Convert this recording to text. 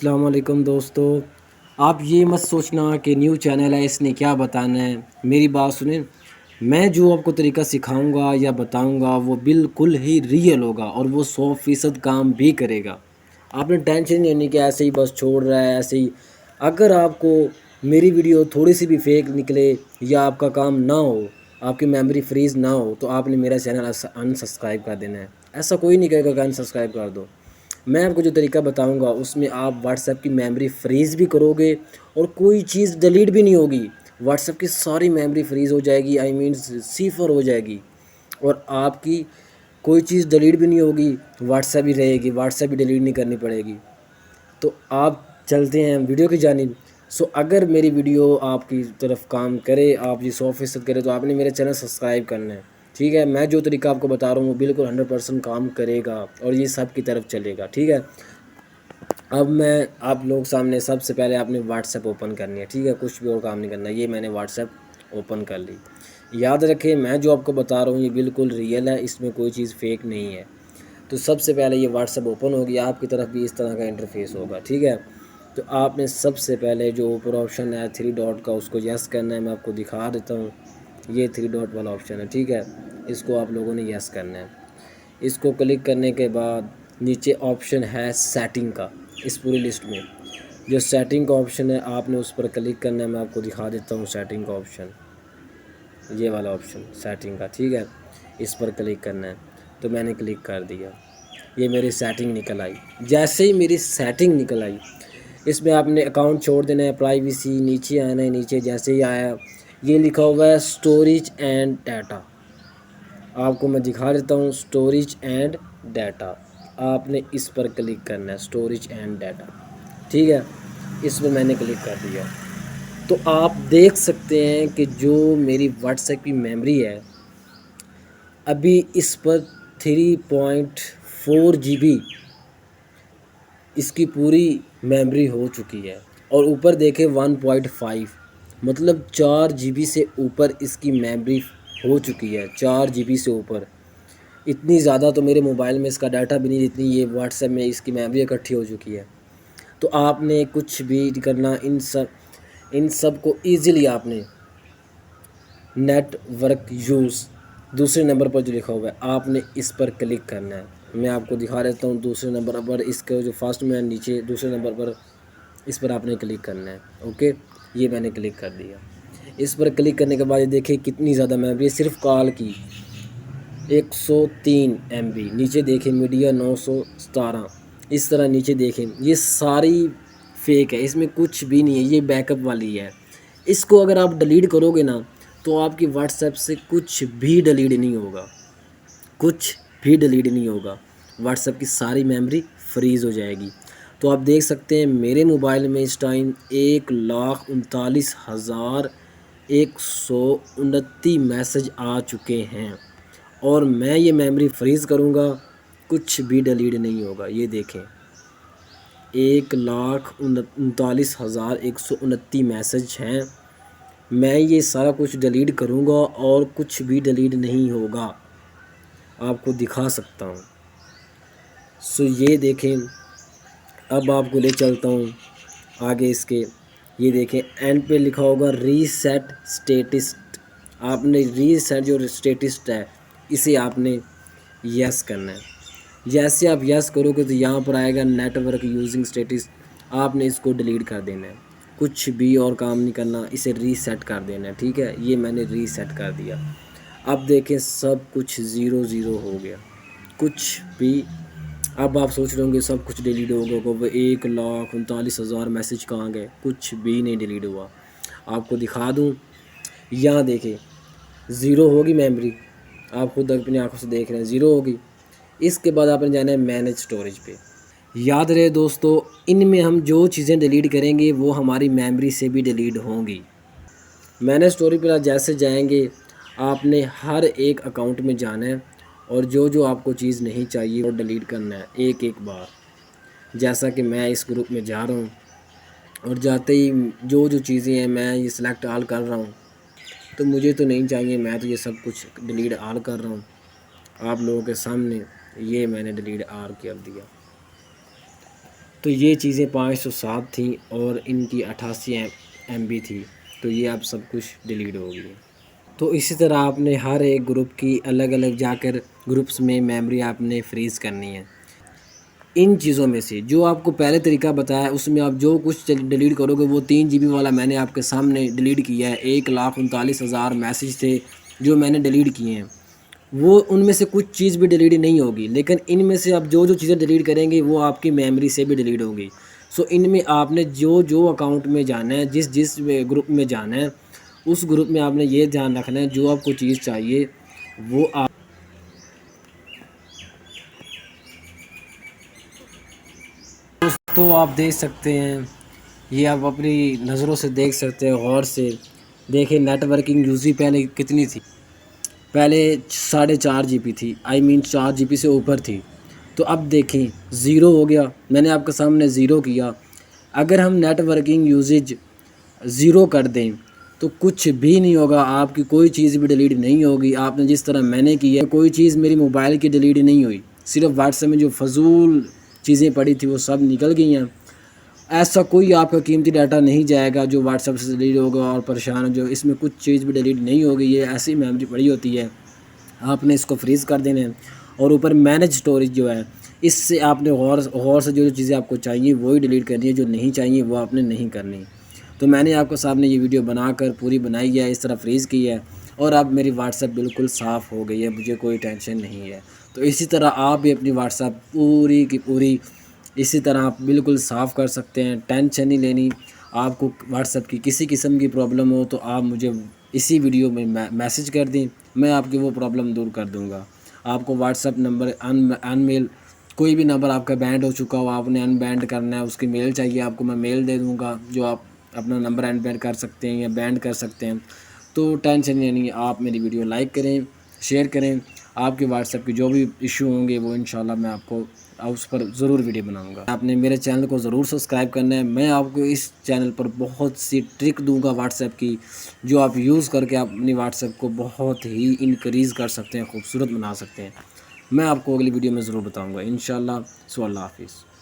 अस्सलाम वालेकुम दोस्तों। आप ये मत सोचना कि न्यू चैनल है इसने क्या बताना है। मेरी बात सुनें, मैं जो आपको तरीका सिखाऊंगा या बताऊंगा वो बिल्कुल ही रियल होगा और वो 100% काम भी करेगा। आपने टेंशन नहीं लेनी कि ऐसे ही बस छोड़ रहा है ऐसे ही। अगर आपको मेरी वीडियो थोड़ी सी भी फेक निकले या आपका काम ना हो, आपकी मेमोरी फ्रीज़ ना हो, तो आपने मेरा चैनल अनसब्सक्राइब कर देना है। ऐसा कोई नहीं कहेगा कि अनसब्सक्राइब कर दो। मैं आपको जो तरीका बताऊंगा उसमें आप व्हाट्सएप की मेमोरी फ्रीज़ भी करोगे और कोई चीज़ डिलीट भी नहीं होगी। व्हाट्सएप की सारी मेमोरी फ्रीज़ हो जाएगी, आई मीन सिफर हो जाएगी, और आपकी कोई चीज़ डिलीट भी नहीं होगी, व्हाट्सएप ही रहेगी, व्हाट्सएप भी डिलीट नहीं करनी पड़ेगी। तो आप चलते हैं वीडियो की जानिब। सो अगर मेरी वीडियो आपकी तरफ काम करे, आप ये 100% करे, तो आपने मेरे चैनल सब्सक्राइब करना है। ठीक है, मैं जो तरीका आपको बता रहा हूँ वो बिल्कुल 100% काम करेगा और ये सब की तरफ चलेगा। ठीक है, अब मैं आप लोग सामने सबसे पहले आपने व्हाट्सएप ओपन करनी है। ठीक है, कुछ भी और काम नहीं करना। ये मैंने व्हाट्सएप ओपन कर ली। याद रखें, मैं जो आपको बता रहा हूँ ये बिल्कुल रियल है, इसमें कोई चीज़ फेक नहीं है। तो सबसे पहले ये व्हाट्सएप ओपन होगी, आपकी तरफ भी इस तरह का इंटरफेस होगा। ठीक है, तो आपने सबसे पहले जो ऊपर ऑप्शन है 3 डॉट का, उसको यस करना है। मैं आपको दिखा देता हूँ, ये 3 डॉट वाला ऑप्शन है। ठीक है, इसको आप लोगों ने यस करना है। इसको क्लिक करने के बाद नीचे ऑप्शन है सेटिंग का। इस पूरी लिस्ट में जो सेटिंग का ऑप्शन है आपने उस पर क्लिक करना है। मैं आपको दिखा देता हूँ सेटिंग का ऑप्शन, ये वाला ऑप्शन सेटिंग का। ठीक है, इस पर क्लिक करना है। तो मैंने क्लिक कर दिया, ये मेरी सेटिंग निकल आई। जैसे ही मेरी सेटिंग निकल आई, इसमें आपने अकाउंट छोड़ देना है, प्राइवेसी, नीचे आना है। नीचे जैसे ही आया ये लिखा हुआ है स्टोरेज एंड डाटा, आपको मैं दिखा देता हूँ स्टोरेज एंड डाटा। आपने इस पर क्लिक करना है, स्टोरेज एंड डाटा। ठीक है, इस पर मैंने क्लिक कर दिया। तो आप देख सकते हैं कि जो मेरी व्हाट्सएप की मेमोरी है अभी इस पर 3.4 GB इसकी पूरी मेमोरी हो चुकी है, और ऊपर देखें 1.5, मतलब 4 GB से ऊपर इसकी मेमोरी हो चुकी है। 4 GB से ऊपर, इतनी ज़्यादा तो मेरे मोबाइल में इसका डाटा भी नहीं जितनी ये व्हाट्सएप में इसकी मेमोरी इकट्ठी हो चुकी है। तो आपने कुछ भी करना, इन सब को ईज़िली आपने नेटवर्क यूज़ दूसरे नंबर पर जो लिखा हुआ है आपने इस पर क्लिक करना है। मैं आपको दिखा देता हूँ दूसरे नंबर पर, इसके जो फर्स्ट में नीचे दूसरे नंबर पर, इस पर आपने क्लिक करना है। ओके, ये मैंने क्लिक कर दिया। इस पर क्लिक करने के बाद ये देखिए कितनी ज़्यादा मेमोरी है सिर्फ कॉल की, 103 MB। नीचे देखें मीडिया 917। इस तरह नीचे देखें, ये सारी फेक है, इसमें कुछ भी नहीं है, ये बैकअप वाली है। इसको अगर आप डिलीट करोगे ना तो आपकी व्हाट्सएप से कुछ भी डिलीट नहीं होगा, कुछ भी डिलीट नहीं होगा। व्हाट्सएप की सारी मेमोरी फ्रीज़ हो जाएगी। तो आप देख सकते हैं मेरे मोबाइल में इस टाइम 1,39,129 मैसेज आ चुके हैं, और मैं ये मेमोरी फ्रीज़ करूँगा, कुछ भी डिलीट नहीं होगा। ये देखें 1,39,129 मैसेज हैं। मैं ये सारा कुछ डिलीट करूँगा और कुछ भी डिलीट नहीं होगा, आपको दिखा सकता हूँ। सो ये देखें, अब आपको ले चलता हूँ आगे इसके। ये देखें एंड पे लिखा होगा रीसेट स्टेटस। आपने रीसेट जो स्टेटस है इसे आपने यस करना है। जैसे आप यस करोगे तो यहाँ पर आएगा नेटवर्क यूजिंग स्टेटस, आपने इसको डिलीट कर देना है। कुछ भी और काम नहीं करना, इसे रीसेट कर देना है। ठीक है, ये मैंने रीसेट कर दिया। अब देखें सब कुछ ज़ीरो ज़ीरो हो गया, कुछ भी। अब आप सोच रहे होंगे सब कुछ डिलीट हो गया, वो 1,39,000 मैसेज कहाँ गए? कुछ भी नहीं डिलीट हुआ। आपको दिखा दूँ, यहाँ देखें ज़ीरो होगी मेमोरी, आप खुद अपनी आंखों से देख रहे हैं ज़ीरो होगी। इसके बाद आपने जाना है मैनेज स्टोरेज पे। याद रहे दोस्तों, इनमें हम जो चीज़ें डिलीट करेंगे वो हमारी मेमोरी से भी डिलीट होंगी। मैनेज स्टोरेज पर जैसे जाएंगे आपने हर एक अकाउंट में जाना है और जो जो आपको चीज़ नहीं चाहिए वो डिलीट करना है एक एक बार। जैसा कि मैं इस ग्रुप में जा रहा हूँ और जाते ही जो जो चीज़ें हैं मैं ये सिलेक्ट ऑल कर रहा हूँ, तो मुझे तो नहीं चाहिए, मैं तो ये सब कुछ डिलीट ऑल कर रहा हूँ आप लोगों के सामने। ये मैंने डिलीट ऑल कर दिया। तो ये चीज़ें 507 थी और इनकी 88 MB थी, तो ये अब सब कुछ डिलीट हो गई। तो इसी तरह आपने हर एक ग्रुप की अलग अलग जाकर ग्रुप्स में मेमोरी आपने फ्रीज़ करनी है। इन चीज़ों में से जो आपको पहले तरीका बताया उसमें आप जो कुछ डिलीट करोगे वो 3 GB वाला मैंने आपके सामने डिलीट किया है। 1,39,000 मैसेज थे जो मैंने डिलीट किए हैं। वो उनमें से कुछ चीज़ भी डिलीट नहीं होगी, लेकिन इनमें से आप जो चीज़ें डिलीट करेंगे वो आपकी मेमोरी से भी डिलीट होगी। सो इनमें आपने जो अकाउंट में जाना है, जिस ग्रुप में जाना है, उस ग्रुप में आपने ये ध्यान रखना है जो आपको चीज़ चाहिए वो आप तो आप देख सकते हैं, ये आप अपनी नज़रों से देख सकते हैं, गौर से देखें। नेटवर्किंग यूज़ी पहले कितनी थी, पहले 4.5 GB थी, आई मीन 4 GB से ऊपर थी। तो अब देखें ज़ीरो हो गया, मैंने आपके सामने ज़ीरो किया। अगर हम नेटवर्किंग यूजेज ज़ीरो कर दें तो कुछ भी नहीं होगा, आपकी कोई चीज़ भी डिलीट नहीं होगी। आपने जिस तरह मैंने किया, कोई चीज़ मेरी मोबाइल की डिलीट नहीं हुई, सिर्फ व्हाट्सएप में जो फजूल चीज़ें पड़ी थी वो सब निकल गई हैं। ऐसा कोई आपका कीमती डाटा नहीं जाएगा जो व्हाट्सएप से डिलीट होगा और परेशान जो इसमें कुछ चीज़ भी डिलीट नहीं होगी। ये ऐसी मेमोरी पड़ी होती है, आपने इसको फ्रीज़ कर देना है। और ऊपर मैनेज स्टोरेज जो है, इससे आपने गौर से जो चीज़ें आपको चाहिए वही डिलीट करनी है, जो नहीं चाहिए वो आपने नहीं करनी। तो मैंने आपके सामने ये वीडियो बनाकर पूरी बनाई है, इस तरह फ्रीज़ की है और अब मेरी व्हाट्सएप बिल्कुल साफ़ हो गई है, मुझे कोई टेंशन नहीं है। तो इसी तरह आप भी अपनी व्हाट्सएप पूरी की पूरी इसी तरह आप बिल्कुल साफ़ कर सकते हैं, टेंशन नहीं लेनी। आपको व्हाट्सएप की किसी किस्म की प्रॉब्लम हो तो आप मुझे इसी वीडियो में मैसेज कर दें, मैं आपकी वो प्रॉब्लम दूर कर दूँगा। आपको व्हाट्सएप नंबर अनमेल कोई भी नंबर आपका बैंड हो चुका हो, आपने अनबैंड करना है, उसकी मेल चाहिए आपको, मैं मेल दे दूँगा जो आप अपना नंबर अनबैंड कर सकते हैं या बैंड कर सकते हैं। तो टेंशन नहीं लेनी, आप मेरी वीडियो लाइक करें, शेयर करें। आपके व्हाट्सएप के जो भी इशू होंगे वो इंशाल्लाह मैं आपको उस पर ज़रूर वीडियो बनाऊंगा। आपने मेरे चैनल को ज़रूर सब्सक्राइब करना है। मैं आपको इस चैनल पर बहुत सी ट्रिक दूंगा व्हाट्सएप की, जो आप यूज़ करके आप अपनी व्हाट्सएप को बहुत ही इंक्रीज़ कर सकते हैं, खूबसूरत बना सकते हैं। मैं आपको अगली वीडियो में ज़रूर बताऊँगा इंशाल्लाह। सो अल्लाह हाफ़िज़।